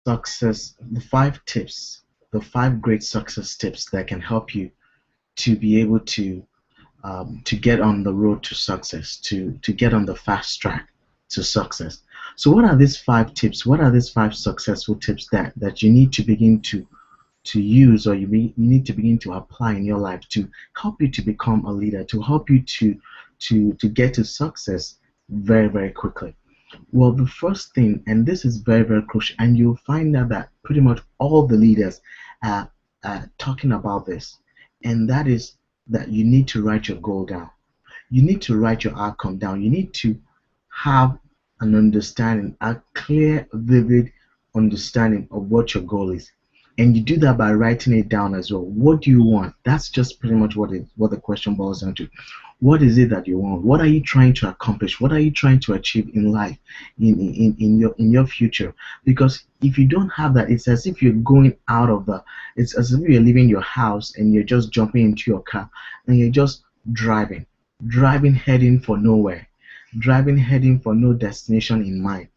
the five great success tips that can help you to be able to get on the road to success, to get on the fast track to success. So, what are these five tips? What are these five successful tips that you need to begin to use, or you need to begin to apply in your life to help you to become a leader, to help you to get to success very, very quickly? Well, the first thing, and this is very, very crucial, and you'll find out that pretty much all the leaders are talking about this, and that is that you need to write your goal down. You need to write your outcome down. You need to have an understanding, a clear, vivid understanding of what your goal is. And you do that by writing it down as well. What do you want? That's just pretty much what the question boils down to. What is it that you want? What are you trying to accomplish? What are you trying to achieve in life, in your future? Because if you don't have that, it's as if you're going out of the, it's as if you're leaving your house and you're just jumping into your car and you're just driving heading for nowhere, driving heading for no destination in mind.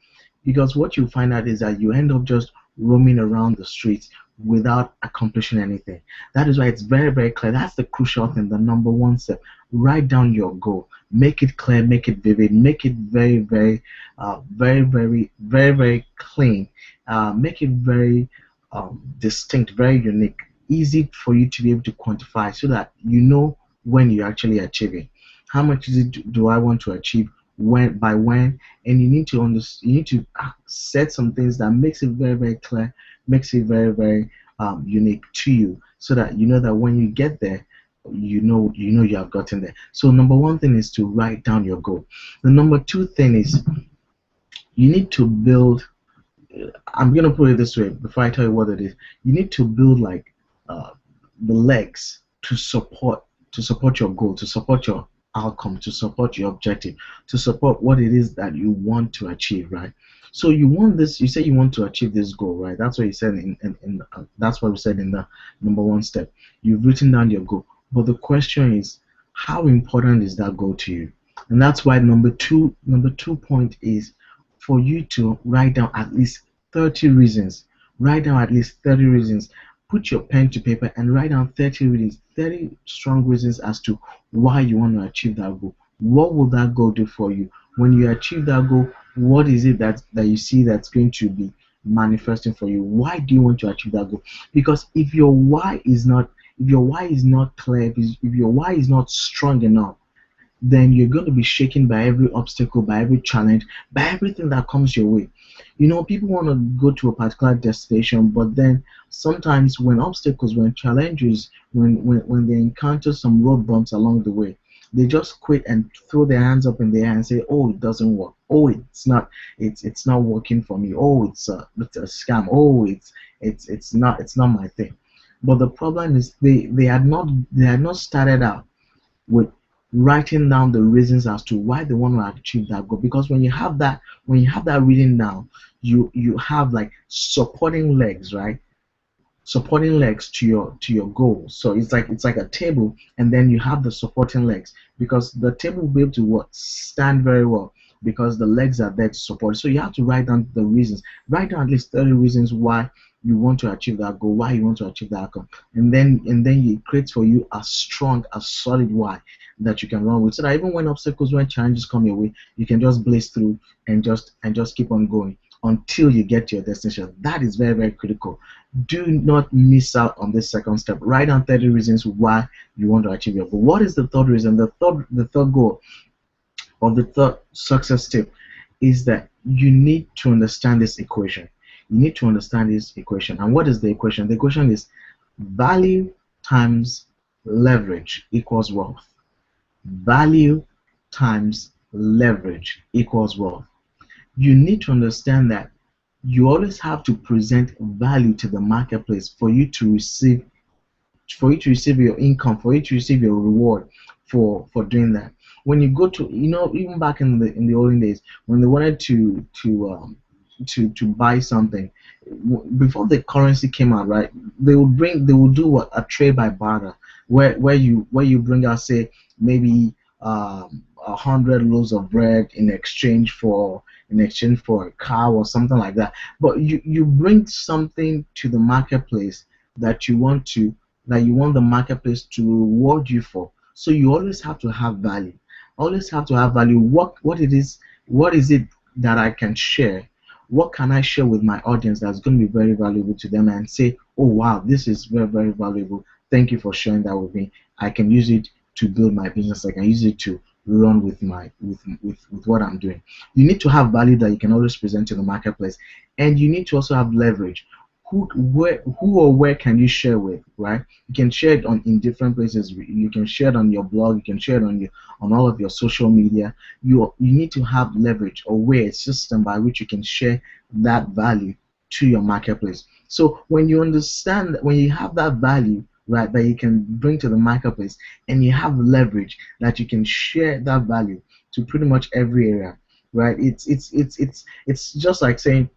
Because what you find out is that you end up just roaming around the streets without accomplishing anything. That is why it's very, very clear. That's the crucial thing, the number one step. Write down your goal, make it clear, make it vivid, make it very, very, very clean, make it very distinct, very unique, easy for you to be able to quantify, so that you know when you actually achieve it. How much is it do I want to achieve? When, by when? And you need to you need to set some things that makes it very, very clear, makes it very, very unique to you, so that you know that when you get there, you have gotten there. So number one thing is to write down your goal. The number two thing is you need to build. I'm gonna put it this way before I tell you what it is. You need to build like the legs to support your goal, to support your outcome, to support your objective, to support what it is that you want to achieve, right? So you want this. You say you want to achieve this goal, right? That's what you said that's what we said in the number one step. You've written down your goal, but the question is, how important is that goal to you? And that's why number two point is for you to write down at least 30 reasons. Write down at least 30 reasons. Put your pen to paper and write down 30 reasons, 30 strong reasons as to why you want to achieve that goal. What will that goal do for you? When you achieve that goal, what is it that you see that's going to be manifesting for you? Why do you want to achieve that goal? Because if your why is not clear, if your why is not strong enough, then you're going to be shaken by every obstacle, by every challenge, by everything that comes your way. You know, people want to go to a particular destination, but then sometimes when obstacles, when challenges, when they encounter some road bumps along the way, they just quit and throw their hands up in the air and say, "Oh, it doesn't work. Oh, it's not working for me. Oh, it's a scam. Oh, it's not my thing." But the problem is they had not started out with writing down the reasons as to why they want to achieve that goal. Because when you have that written down, you have like supporting legs, right? Supporting legs to your goal. So it's like a table, and then you have the supporting legs, because the table will be able to stand very well because the legs are there to support. So you have to write down the reasons. Write down at least 30 reasons why you want to achieve that goal, why you want to achieve that outcome, and then it creates for you a strong, a solid why that you can run with, so that even when obstacles, when challenges come your way, you can just blaze through and just keep on going until you get to your destination. That is very, very critical. Do not miss out on this second step. Write down 30 reasons why you want to achieve your goal. What is the third reason? The third goal, or the third success tip, is that you need to understand this equation. You need to understand this equation. And what is the equation? The equation is value times leverage equals wealth. Value times leverage equals wealth. You need to understand that you always have to present value to the marketplace for you to receive your income, for you to receive your reward for doing that. When you go to, even back in the olden days, when they wanted to buy something, before the currency came out, right? They would do what, a trade by barter, where you bring out, say, maybe 100 loaves of bread in exchange for in exchange for a car or something like that. But you bring something to the marketplace that you want the marketplace to reward you for. So you always have to have value. Always have to have value. What is it that I can share? What can I share with my audience that's going to be very valuable to them and say, oh wow, this is very, very valuable. Thank you for sharing that with me. I can use it to build my business. I can use it to run with with what I'm doing. You need to have value that you can always present to the marketplace, and you need to also have leverage. Who or where can you share with, right? You can share it on in different places. You can share it on your blog. You can share it on all of your social media. You need to have leverage or way, a system by which you can share that value to your marketplace. So when you understand that, when you have that value, right, that you can bring to the marketplace, and you have leverage that you can share that value to pretty much every area, right? It's just like saying,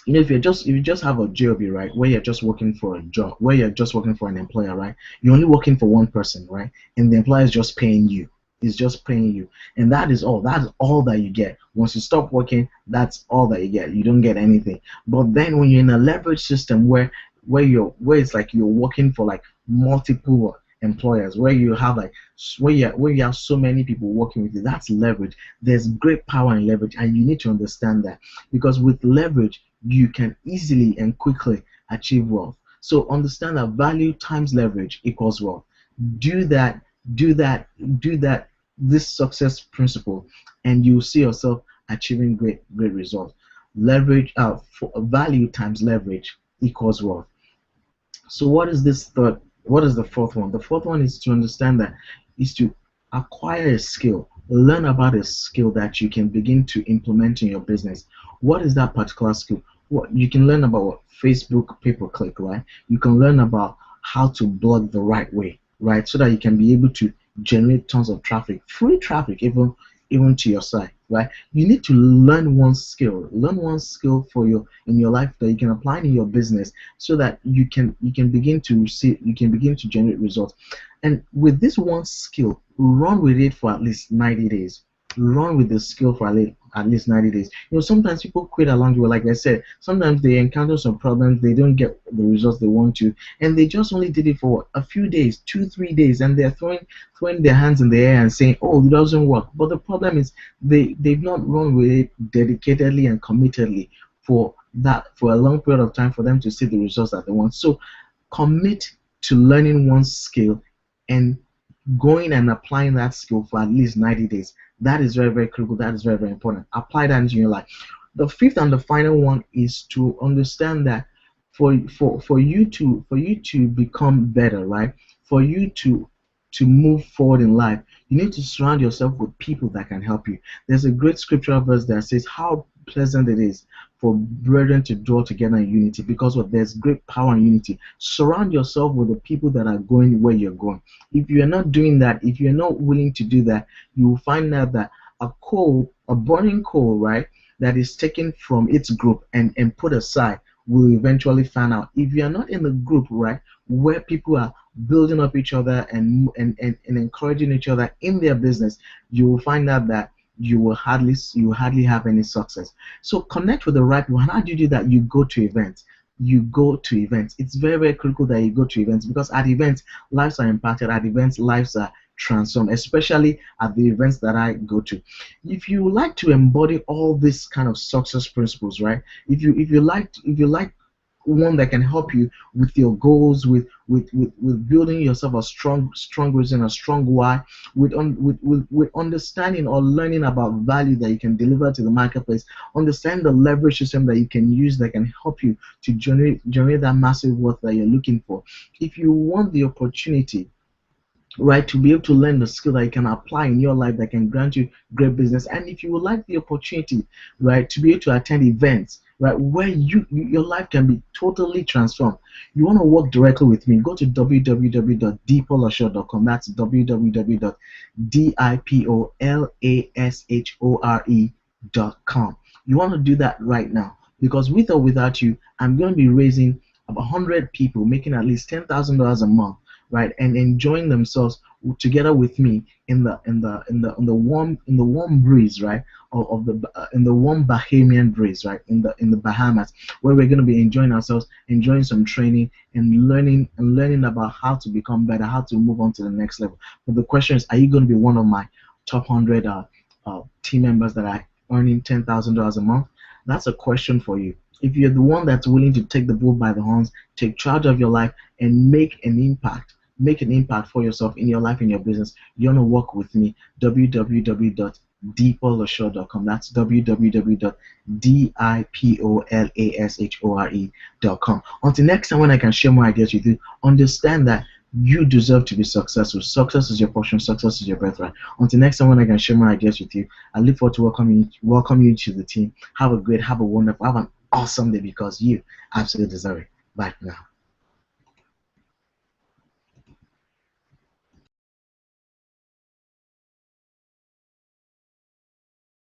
if you just have a job, right, where you're just working for a job, where you're just working for an employer, right, you're only working for one person, right, and the employer is just paying you. Is just paying you, and that's all that you get. Once you stop working, that's all that you get. You don't get anything. But then when you're in a leverage system where it's like you're working for like multiple employers, where you have like where you have so many people working with you, that's leverage. There's great power in leverage, and you need to understand that, because with leverage you can easily and quickly achieve wealth. So understand that value times leverage equals wealth. Do that, do that, do that, this success principle, and you'll see yourself achieving great results. Leverage for value times leverage equals wealth. So what is the fourth one? The fourth one is to understand that is to acquire a skill, learn about a skill that you can begin to implement in your business. What is that particular skill? What you can learn about, what, Facebook pay per click, right? You can learn about how to blog the right way, right? So that you can be able to generate tons of traffic, free traffic, even to your site, right? You need to learn one skill for your in your life that you can apply in your business, so that you can begin to see you can begin to generate results. And with this one skill, run with it for at least 90 days. Run with the skill for at least 90 days. Sometimes people quit along the way. Like I said, sometimes they encounter some problems, they don't get the results they want to, and they just only did it for a few days, 2 3 days, and they're throwing their hands in the air and saying, oh, it doesn't work. But the problem is they've not run with it dedicatedly and committedly for a long period of time for them to see the results that they want. So commit to learning one skill and going and applying that skill for at least 90 days. That is very, very critical. That is very, very important. Apply that into your life. The fifth and the final one is to understand that for you to become better, right? For you to move forward in life, you need to surround yourself with people that can help you. There's a great scriptural verse that says how pleasant it is for brethren to dwell together in unity, because there's great power in unity. Surround yourself with the people that are going where you're going. If you're not doing that, if you're not willing to do that, you will find out that a burning coal, right, that is taken from its group and put aside, will eventually fan out. If you are not in the group, right, where people are building up each other and encouraging each other in their business, you will find out that you will hardly have any success. So connect with the right people. How do you do that? You go to events. It's very, very critical that you go to events, because at events lives are impacted. At events lives are transformed, especially at the events that I go to. If you like to embody all this kind of success principles, right? If you like one that can help you with your goals, with building yourself a strong reason, a strong why, with understanding or learning about value that you can deliver to the marketplace, understand the leverage system that you can use that can help you to generate that massive wealth that you're looking for. If you want the opportunity, right, to be able to learn the skill that you can apply in your life that can grant you great business, and if you would like the opportunity, right, to be able to attend events, right, where your life can be totally transformed, you want to work directly with me, go to www.dipolashore.com. That's www.dipolashore.com. You want to do that right now, because with or without you, I'm going to be raising about 100 people making at least $10,000 a month right, and enjoying themselves together with me in the warm breeze, right, of the in the warm Bahamian breeze, right, in the Bahamas, where we're going to be enjoying ourselves, enjoying some training, and learning about how to become better, how to move on to the next level. But the question is, are you going to be one of my top 100 team members that are earning $10,000 a month? That's a question for you. If you're the one that's willing to take the bull by the horns, take charge of your life, and make an impact for yourself in your life, in your business, you want to work with me, www.dipolashore.com. That's www.dipolashore.com. Until next time, when I can share more ideas with you, understand that you deserve to be successful. Success is your portion. Success is your birthright. Until next time, when I can share more ideas with you, I look forward to welcome you to the team. Have a wonderful, have an awesome day, because you absolutely deserve it. Bye for now.